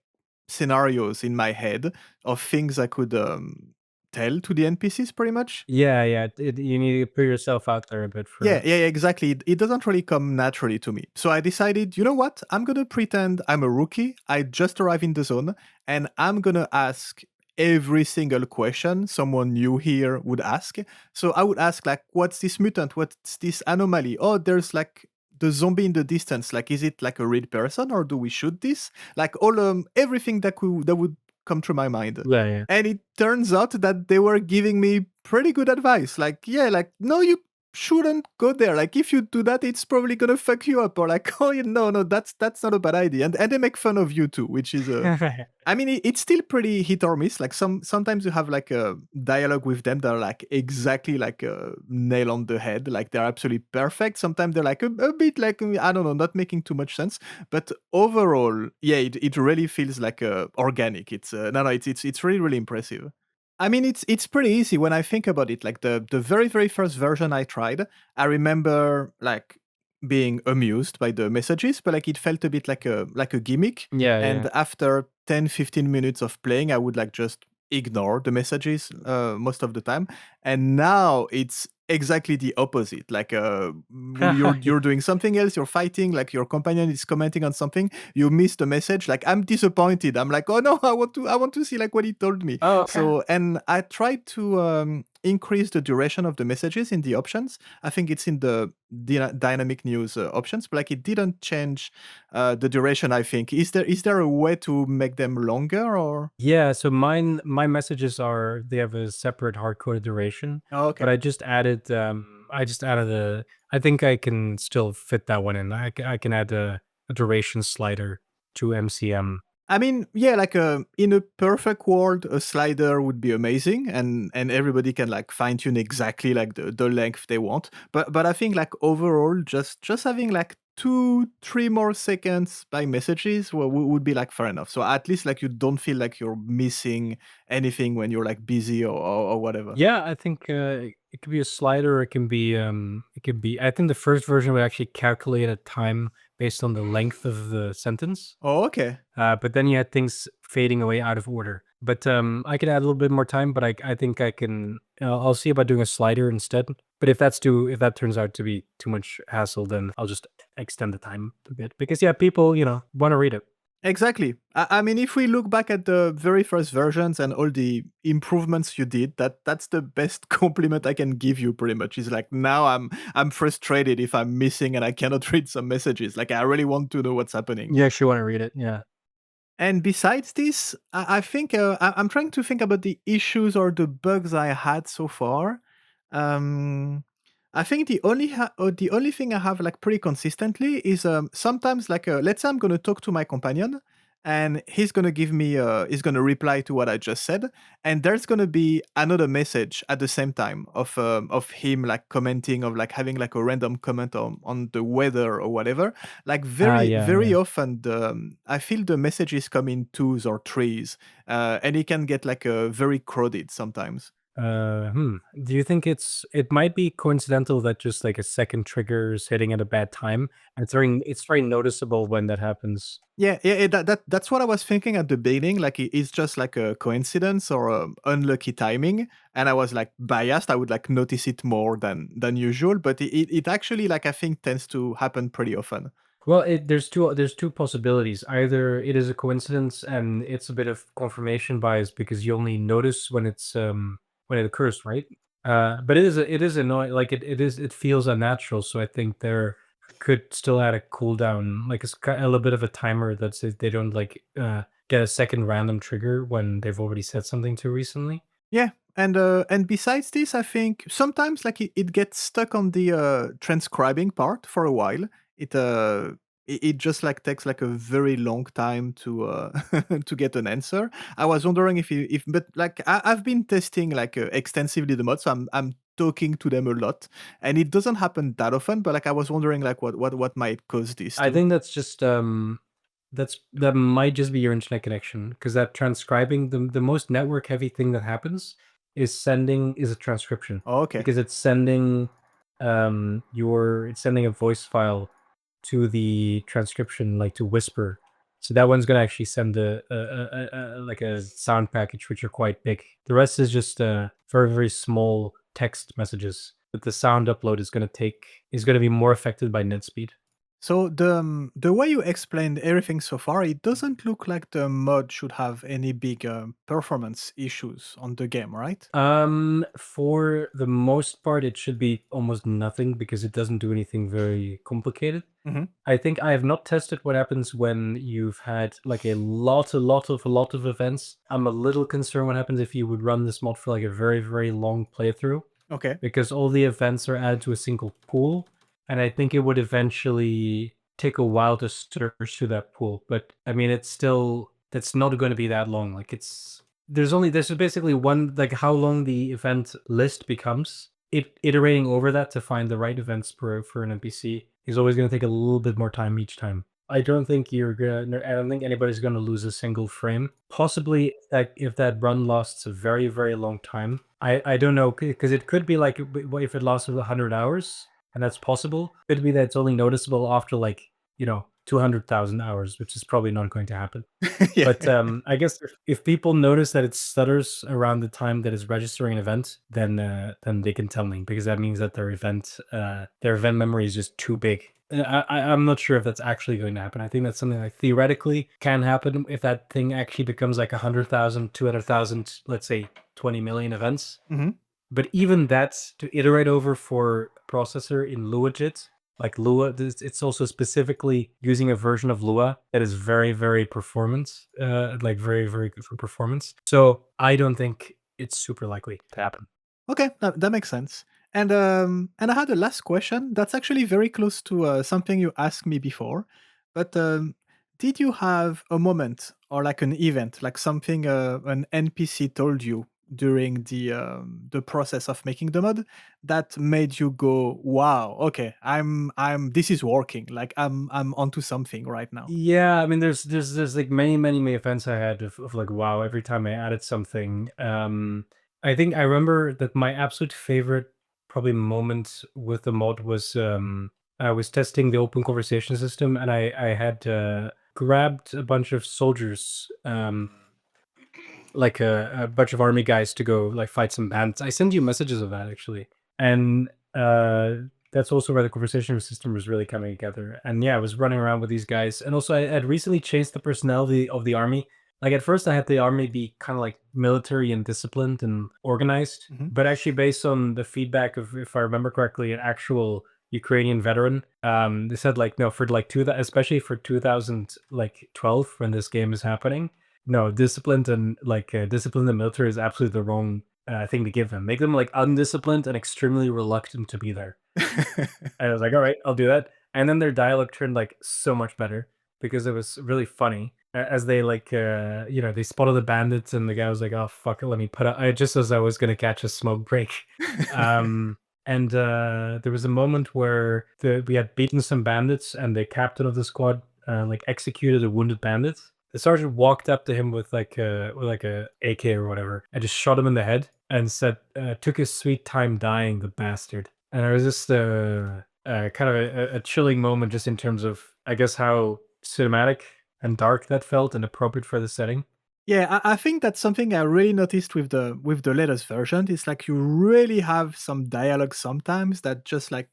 scenarios in my head of things I could tell to the NPCs, pretty much. Yeah, yeah. You need to put yourself out there a bit for Yeah, it. yeah, yeah, exactly. It doesn't really come naturally to me. So I decided, you know what? I'm gonna pretend I'm a rookie. I just arrived in the zone, and I'm gonna ask every single question someone new here would ask. So I would ask like, "What's this mutant? What's this anomaly? Oh, there's like the zombie in the distance. Like, is it like a real person, or do we shoot this? Like all everything that would come through my mind." Yeah, yeah. And it turns out that they were giving me pretty good advice. Like, yeah, like, no, you shouldn't go there. Like if you do that, it's probably gonna fuck you up. Or like, oh no, no, that's not a bad idea. And they make fun of you too, which is I mean, it's still pretty hit or miss. Like sometimes you have like a dialogue with them that are like exactly like a nail on the head. Like they're absolutely perfect. Sometimes they're like a bit like I don't know, not making too much sense. But overall, yeah, it really feels like organic. It's no, no, it's really really impressive. I mean, it's pretty easy when I think about it. Like the very very first version I tried, I remember like being amused by the messages, but like it felt a bit like a gimmick. Yeah, yeah. And after 10-15 minutes of playing, I would like just ignore the messages most of the time. And now it's exactly the opposite. Like you're doing something else, you're fighting, like your companion is commenting on something, you miss the message. Like I'm disappointed. I'm like, oh no, I want to see like what he told me. Oh, okay. So and I tried to increase the duration of the messages in the options. I think it's in the dynamic news options, but like it didn't change the duration. I think is there a way to make them longer or? Yeah, so my messages are they have a separate hard-coded duration, Oh, but okay. I just added a I think I can still fit that one in. I can add a duration slider to MCM. I mean, yeah, like in a perfect world, a slider would be amazing, and everybody can like fine tune exactly like the length they want. But I think like overall, just having like 2-3 more seconds by messages would be like fair enough. So at least like you don't feel like you're missing anything when you're like busy or whatever. Yeah, I think it could be a slider, or it can be I think the first version would actually calculate a time based on the length of the sentence. Oh, okay. But then you had things fading away out of order. But I could add a little bit more time, but I think I can. I'll see about doing a slider instead. But if that turns out to be too much hassle, then I'll just extend the time a bit because yeah, people want to read it. Exactly. I mean, if we look back at the very first versions and all the improvements you did, that's the best compliment I can give you. Pretty much, is like now I'm frustrated if I'm missing and I cannot read some messages. Like I really want to know what's happening. You actually want to read it, yeah. And besides this, I think I'm trying to think about the issues or the bugs I had so far. Um, I think the only thing I have like pretty consistently is sometimes like let's say I'm gonna talk to my companion and he's gonna reply to what I just said, and there's gonna be another message at the same time of him like commenting, of like having like a random comment on the weather or whatever. Like Ah, very yeah, very yeah. often I feel the messages come in twos or threes, and it can get like very crowded sometimes. Do you think it might be coincidental that just like a second trigger is hitting at a bad time? And it's very noticeable when that happens. Yeah, that's what I was thinking at the beginning. Like it's just like a coincidence or unlucky timing, and I was like biased. I would like notice it more than usual, but it actually like I think tends to happen pretty often. Well, there's two possibilities. Either it is a coincidence and it's a bit of confirmation bias because you only notice when it occurs, right? But it is annoying. Like it feels unnatural. So I think there could still add a cooldown, like a little bit of a timer that says they don't like get a second random trigger when they've already said something too recently. Yeah, and besides this, I think sometimes like it gets stuck on the transcribing part for a while. It uh it just like takes like a very long time to to get an answer. I was wondering if but like I've been testing like extensively the mod, so I'm talking to them a lot, and it doesn't happen that often. But like I was wondering like what might cause this I too. think that's just that might just be your internet connection because that transcribing the most network heavy thing that happens is a transcription Oh, okay. because it's sending a voice file to the transcription like to whisper. So that one's gonna actually send like a sound package which are quite big. The rest is just very very small text messages. But the sound upload is gonna be more affected by net speed. So the way you explained everything so far, it doesn't look like the mod should have any big performance issues on the game, right? For the most part, it should be almost nothing because it doesn't do anything very complicated. Hmm. I think I have not tested what happens when you've had like a lot of events. I'm a little concerned what happens if you would run this mod for like a very, very long playthrough Okay. because all the events are added to a single pool, and I think it would eventually take a while to search through that pool. But I mean, that's not going to be that long. Like there's basically one like how long the event list becomes. Iterating over that to find the right events for an NPC is always going to take a little bit more time each time. I don't think I don't think anybody's gonna lose a single frame. Possibly if that run lasts a very, very long time. I don't know because it could be like what if it lasts 100 hours, and that's possible. Could be that it's only noticeable after like 200,000 hours, which is probably not going to happen. Yeah. But I guess if people notice that it stutters around the time that it's registering an event, then they can tell me because that means that their event memory is just too big. I'm not sure if that's actually going to happen. I think that's something that theoretically can happen if that thing actually becomes like 100,000, 200,000, let's say 20 million events. Hmm. But even that to iterate over for a processor in LuaJIT, like Lua, it's also specifically using a version of Lua that is very, very performance, like very, very good for performance. So I don't think it's super likely to happen. Okay, that makes sense. And I had a last question that's actually very close to something you asked me before. But did you have a moment or like an event, like something an NPC told you during the process of making the mod that made you go, "Wow, okay, I'm this is working. Like I'm onto something right now." Yeah, I mean, there's like many, many, many events I had of like wow every time I added something. I think I remember that my absolute favorite probably moment with the mod was I was testing the open conversation system, and I had grabbed a bunch of soldiers, like a bunch of army guys to go like fight some bandits. I send you messages of that actually, and that's also where the conversation system was really coming together. And yeah, I was running around with these guys, and also I had recently changed the personality of the army. Like at first, I had the army be kind of like military and disciplined and organized, Mhm. but actually based on the feedback of, if I remember correctly, an actual Ukrainian veteran, they said like no, for like especially for 2012 when this game is happening, no, disciplined and military is absolutely the wrong thing to give them. Make them like undisciplined and extremely reluctant to be there. And I was like, all right, I'll do that. And then their dialogue turned like so much better because it was really funny as they like, they spotted the bandits and the guy was like, oh fuck it, let me put out. I just as I was gonna catch a smoke break. Um, and there was a moment where we had beaten some bandits and the captain of the squad like executed a wounded bandit. The sergeant walked up to him with like a AK or whatever and just shot him in the head and said, "Took his sweet time dying, the bastard." And it was just kind of a chilling moment, just in terms of, I guess, how cinematic and dark that felt and appropriate for the setting. Yeah, I think that's something I really noticed with the latest version. It's like you really have some dialogue sometimes that just like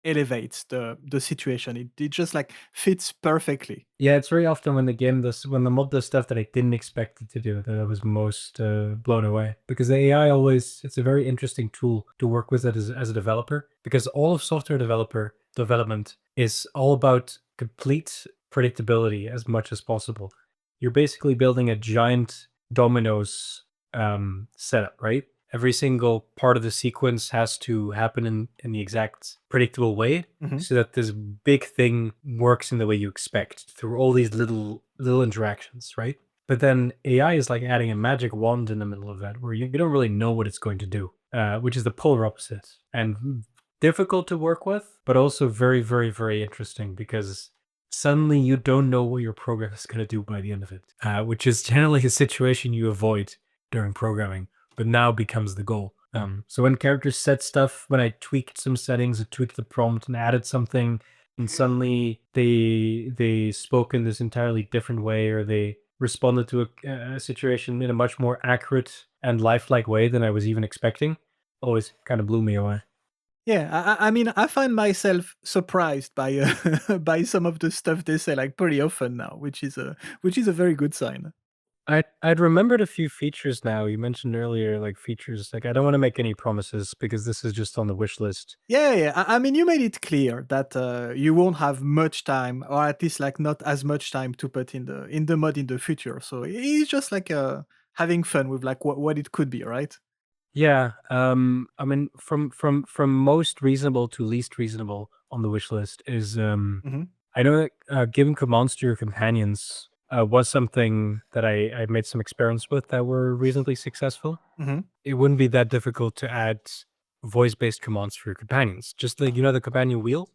elevates the situation. It just like fits perfectly. Yeah, it's very often when the mod does stuff that I didn't expect it to do that I was most blown away. Because the AI it's a very interesting tool to work with as a developer. Because all of software development is all about complete predictability as much as possible. You're basically building a giant dominoes setup, right? Every single part of the sequence has to happen in the exact predictable way Mhm. so that this big thing works in the way you expect through all these little interactions, right? But then AI is like adding a magic wand in the middle of that, where you don't really know what it's going to do, which is the polar opposite and difficult to work with, but also very, very, very interesting because suddenly you don't know what your program is going to do by the end of it, which is generally a situation you avoid during programming, but now becomes the goal. So when characters said stuff, when I tweaked some settings, I tweaked the prompt and added something, and suddenly they spoke in this entirely different way, or they responded to a situation in a much more accurate and lifelike way than I was even expecting, always kind of blew me away. Yeah, I mean, I find myself surprised by by some of the stuff they say like pretty often now, which is a very good sign. I'd remembered a few features now. You mentioned earlier, like features. Like I don't want to make any promises because this is just on the wish list. Yeah, yeah. I mean, you made it clear that you won't have much time, or at least like not as much time to put in the mod in the future. So it's just like having fun with like what it could be, right? Yeah, I mean, from most reasonable to least reasonable on the wish list is, Hmm. I know that giving commands to your companions was something that I made some experiments with that were reasonably successful. Hmm. It wouldn't be that difficult to add voice-based commands for your companions. Just like the companion wheel.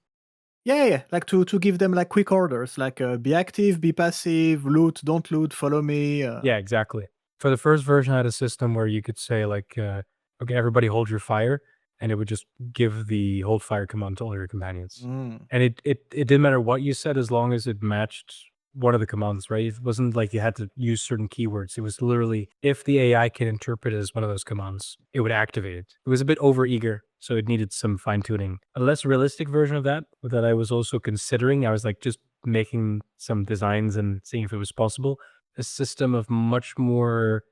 Yeah, yeah. Like to give them like quick orders, like be active, be passive, loot, don't loot, follow me. Yeah, exactly. For the first version, I had a system where you could say like, "Okay, everybody hold your fire," and it would just give the hold fire command to all your companions. Mm. And it didn't matter what you said as long as it matched one of the commands, right? It wasn't like you had to use certain keywords. It was literally if the AI can interpret it as one of those commands, it would activate it. It was a bit overeager, so it needed some fine tuning. A less realistic version of that I was also considering. I was like just making some designs and seeing if it was possible, a system of much more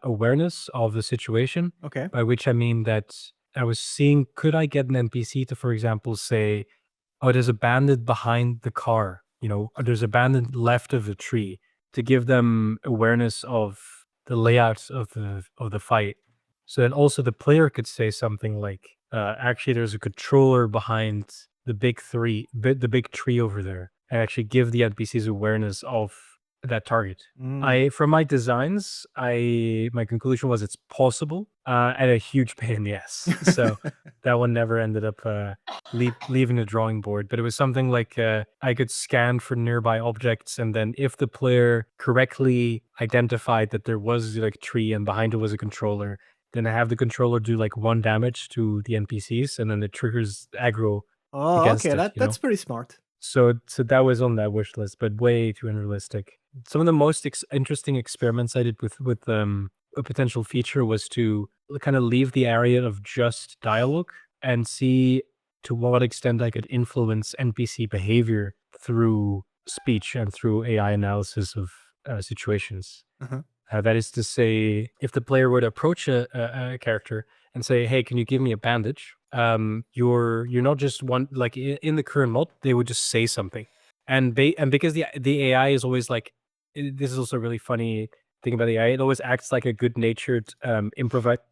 awareness of the situation, Okay. by which I mean that I was seeing, could I get an NPC to, for example, say, oh, there's a bandit behind the car, or there's a bandit left of the tree, to give them awareness of the layout of the fight. So then also the player could say something like, actually, there's a controller behind the big tree over there, and actually give the NPCs awareness of that target. Mm. I From my designs, my conclusion was it's possible, and a huge pain in the ass. So that one never ended up leaving the drawing board. But it was something like I could scan for nearby objects, and then if the player correctly identified that there was like a tree and behind it was a controller, then I have the controller do like one damage to the NPCs, and then it triggers aggro Oh, against okay. it, That's pretty smart. So that was on that wish list, but way too unrealistic. Some of the most interesting experiments I did with a potential feature was to kind of leave the area of just dialogue and see to what extent I could influence NPC behavior through speech and through AI analysis of situations. Uh-huh. That is to say, if the player would approach a character and say, "Hey, can you give me a bandage?" You're not just one like in the current mod, they would just say something, and because the AI is always like, this is also a really funny thing about the AI. It always acts like a good natured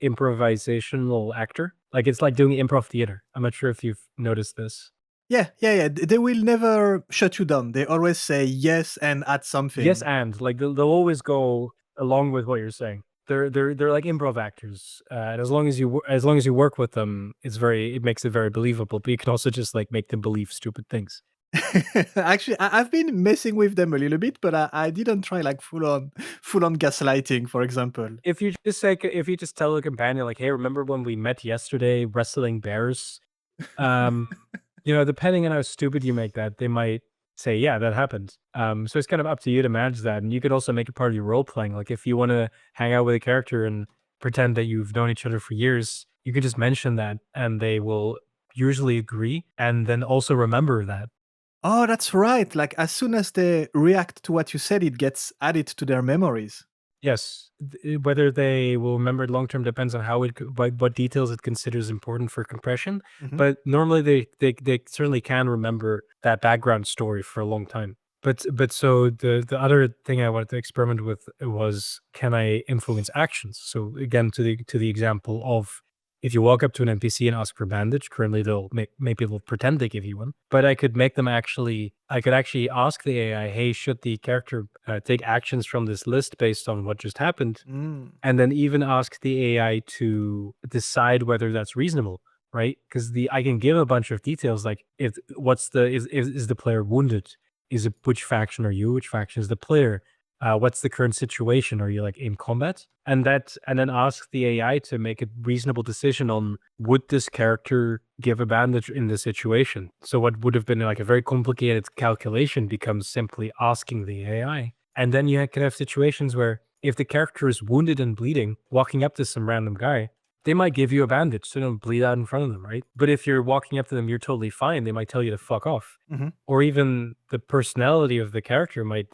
improvisational actor. Like it's like doing improv theater. I'm not sure if you've noticed this. Yeah, yeah, yeah. They will never shut you down. They always say yes and add Yes, something. and like they'll always go along with what you're saying. They're like improv actors, and as long as you work with them, it makes it very believable. But you can also just like make them believe stupid things. Actually, I've been messing with them a little bit, but I didn't try like full on gaslighting, for example. If you just tell a companion like, "Hey, remember when we met yesterday wrestling bears?" Um, depending on how stupid you make that, they might say, "Yeah, that happened." So it's kind of up to you to manage that, and you could also make it part of your role playing. Like if you want to hang out with a character and pretend that you've known each other for years, you could just mention that, and they will usually agree, and then also remember that. Oh, that's right. Like as soon as they react to what you said, it gets added to their memories. Yes, whether they will remember it long term depends on what details it considers important for compression. Mhm. But normally they certainly can remember that background story for a long time. But so the other thing I wanted to experiment with was, can I influence actions? So again, to the example of, if you walk up to an NPC and ask for bandage, currently maybe they'll pretend they give you one, but I could actually ask the AI, "Hey, should the character take actions from this list based on what just happened?" Mm. And then even ask the AI to decide whether that's reasonable, right? Because the I can give a bunch of details like, if what's the is the player wounded? Is it which faction are you? Which faction is the player? What's the current situation? Are you like in combat? And then ask the AI to make a reasonable decision on, would this character give a bandage in this situation? So what would have been like a very complicated calculation becomes simply asking the AI. And then you could have situations where, if the character is wounded and bleeding, walking up to some random guy, they might give you a bandage so they don't bleed out in front of them, right? But if you're walking up to them, you're totally fine, they might tell you to fuck off. Mhm. Or even the personality of the character might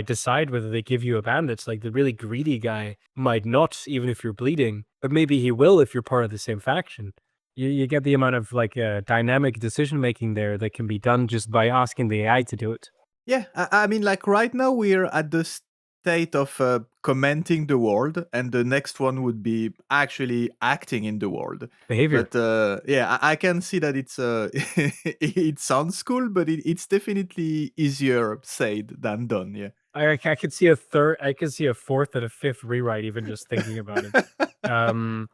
decide whether they give you a bandage. Like the really greedy guy might not, even if you're bleeding, but maybe he will if you're part of the same faction. You get the amount of like dynamic decision making there that can be done just by asking the AI to do it. Yeah, I mean, like right now we're at the state of commenting the world, and the next one would be actually acting in the world. Behavior. But yeah, I can see that it's it sounds cool, but it's definitely easier said than done. Yeah. I could see a third, I could see a fourth and a fifth rewrite even just thinking about it. Um,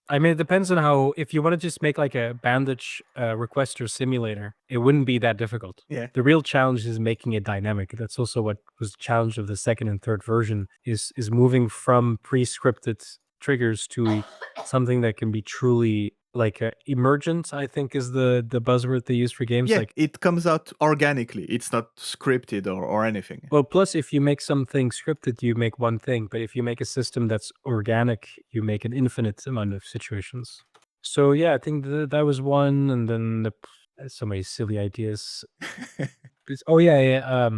I mean, it depends on how. If you want to just make like a bandage requester simulator, it wouldn't be that difficult. Yeah. The real challenge is making it dynamic. That's also what was the challenge of the second and third version, is moving from pre-scripted triggers to something that can be truly like emergent, I think is the buzzword they use for games. Yeah, Like, it comes out organically. It's not scripted or anything. well, plus if you make something scripted, you make one thing, but if you make a system that's organic, you make an infinite amount of situations. So yeah, I think that was one, and then so many silly ideas. Oh yeah, yeah.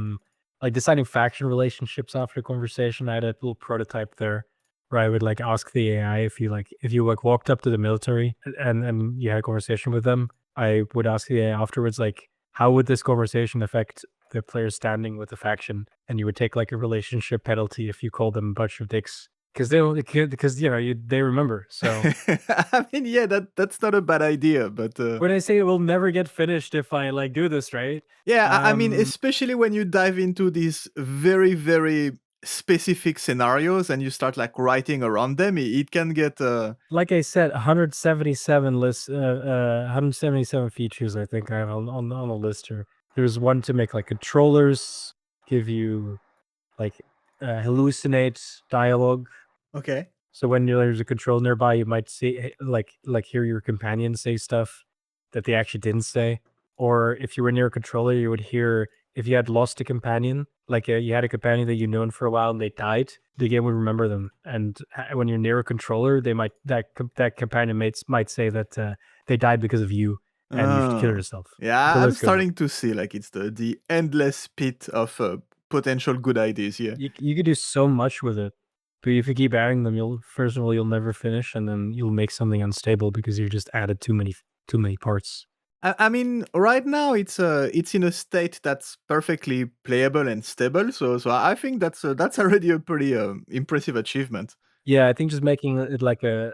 Like deciding faction relationships after a conversation. I had a little prototype there where I would like ask the AI, if you like walked up to the military and you had a conversation with them, I would ask the AI afterwards, like, how would this conversation affect the player standing with the faction? And you would take like a relationship penalty if you called them a bunch of dicks, because because they remember. So I mean, yeah, that's not a bad idea, but when I say it will never get finished if I like do this right, yeah, I mean, especially when you dive into these very, very specific scenarios and you start like writing around them, it can get. like I said, 177 features I think I have on the list here. There's one to make like controllers give you like hallucinate dialogue. Okay. So when there's a control nearby, you might see like hear your companion say stuff. that they actually didn't say. Or if you were near a controller, you would hear if you had lost a companion, like you had a companion that you've known for a while and they died, the game would remember them. And when you're near a controller, they might that companion mates might say that they died because of you and you should kill Oh. yourself. The Yeah, I'm list goes on. starting to see like it's the endless pit of potential good ideas here. You could do so much with it, but if you keep adding them, you'll first of all you'll never finish, and then you'll make something unstable because you just added too many parts. I mean, right now it's in a state that's perfectly playable and stable. So I think that's already a pretty impressive achievement. Yeah, I think just making it like a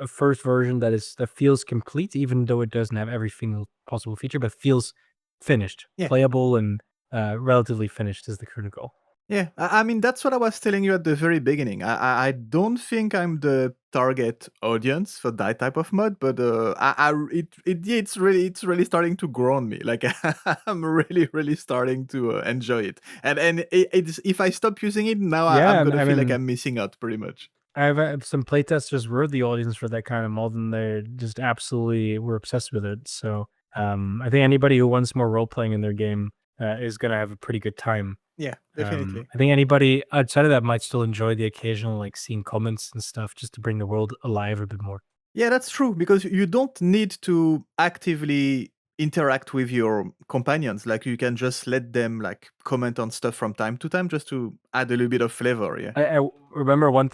first version that feels complete, even though it doesn't have every single possible feature, but feels finished, Yeah. playable, and relatively finished is the current goal. Yeah, I mean that's what I was telling you at the very beginning. I don't think I'm the target audience for that type of mod, but yeah, it's really starting to grow on me. Like I'm really starting to enjoy it. And it's if I stop using it now, I'm Yeah, gonna I feel like mean, I'm missing out pretty much. I've had some playtesters were the audience for that kind of mod, and they just absolutely were obsessed with it. So I think anybody who wants more role playing in their game is gonna have a pretty good time. Yeah, definitely. I think anybody outside of that might still enjoy the occasional like seeing comments and stuff just to bring the world alive a bit more. Yeah, that's true because you don't need to actively interact with your companions. Like you can just let them like comment on stuff from time to time just to add a little bit of flavor. Yeah. I remember one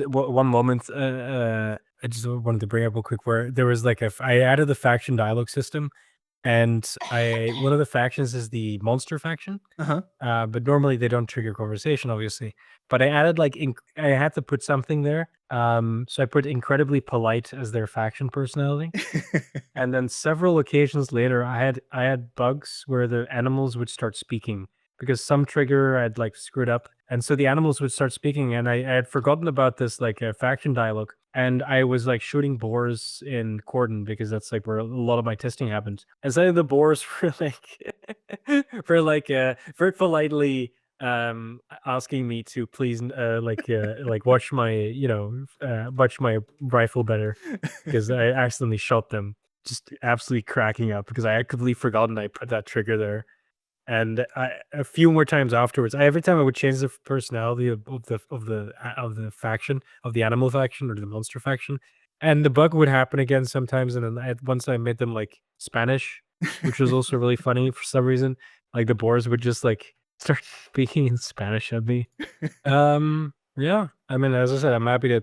moment. I just wanted to bring up real quick where there was like I added the faction dialogue system, and I one of the factions is the monster faction. Uh huh. But normally they don't trigger conversation, obviously. But I added like I had to put something there. So I put incredibly polite as their faction personality. And then several occasions later, I had bugs where the animals would start speaking because some trigger I'd like screwed up, and so the animals would start speaking, and I had forgotten about this like faction dialogue, and I was like shooting boars in Cordon because that's like where a lot of my testing happened. And so the boars were like very politely asking me to please like watch my watch my rifle better because I accidentally shot them, just absolutely cracking up because I had completely forgotten I put that trigger there. And a few more times afterwards, every time I would change the personality of the faction, of the animal faction or the monster faction, and the bug would happen again sometimes. And then once I made them like Spanish, which was also really funny for some reason. Like the boars would just like start speaking in Spanish at me. Yeah. I mean, as I said, I'm happy to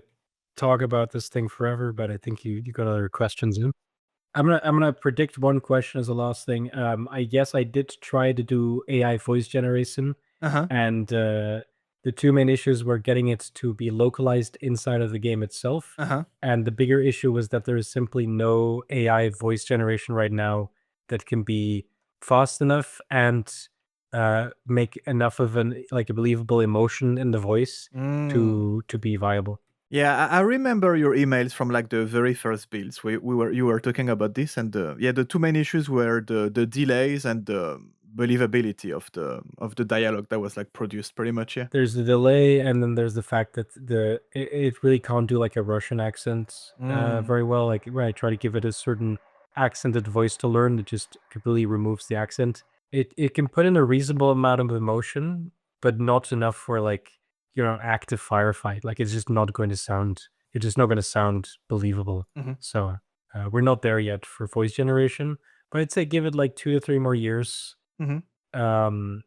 talk about this thing forever, but I think you got other questions in. I'm gonna predict one question as the last thing. I guess I did try to do AI voice generation, Uh huh. and the two main issues were getting it to be localized inside of the game itself, Uh huh. and the bigger issue was that there is simply no AI voice generation right now that can be fast enough and make enough of an like a believable emotion in the voice Mm. to be viable. Yeah, I remember your emails from like the very first builds. You were talking about this, and yeah, the two main issues were the delays and the believability of the dialogue that was like produced pretty much. Yeah. There's the delay, and then there's the fact that it really can't do like a Russian accent Mm. very well. Like when I try to give it a certain accented voice to learn, it just completely removes the accent. It can put in a reasonable amount of emotion, but not enough for like active firefight. Like it's just not going to sound. It's just not going to sound believable. Hmm. So we're not there yet for voice generation. But I'd say give it like 2 to 3 more years. Hmm.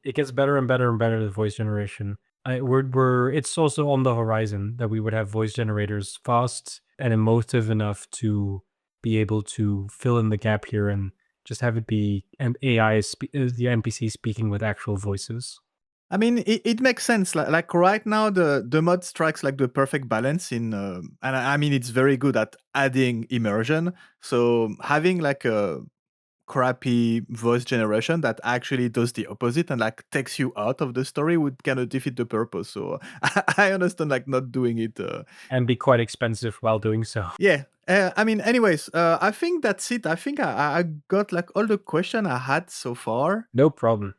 It gets better and better and better, the voice generation. It's also on the horizon that we would have voice generators fast and emotive enough to be able to fill in the gap here and just have it be an the NPC speaking with actual voices. I mean, it makes sense. Like right now, the mod strikes like the perfect balance in, and I mean, it's very good at adding immersion. So having like a crappy voice generation that actually does the opposite and like takes you out of the story would kind of defeat the purpose. So I understand like not doing it. And be quite expensive while doing so. Yeah. I mean, anyways, I think that's it. I think I got like all the question I had so far. No problem.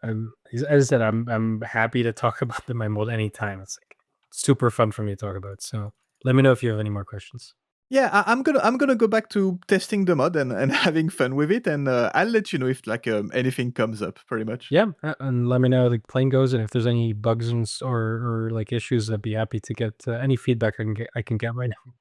As I said, I'm happy to talk about my mod anytime. It's like super fun for me to talk about. So let me know if you have any more questions. Yeah, I'm gonna go back to testing the mod and having fun with it, and I'll let you know if like anything comes up. Pretty much. Yeah, and let me know how the playing goes, and if there's any bugs or like issues, I'd be happy to get any feedback I can get right now.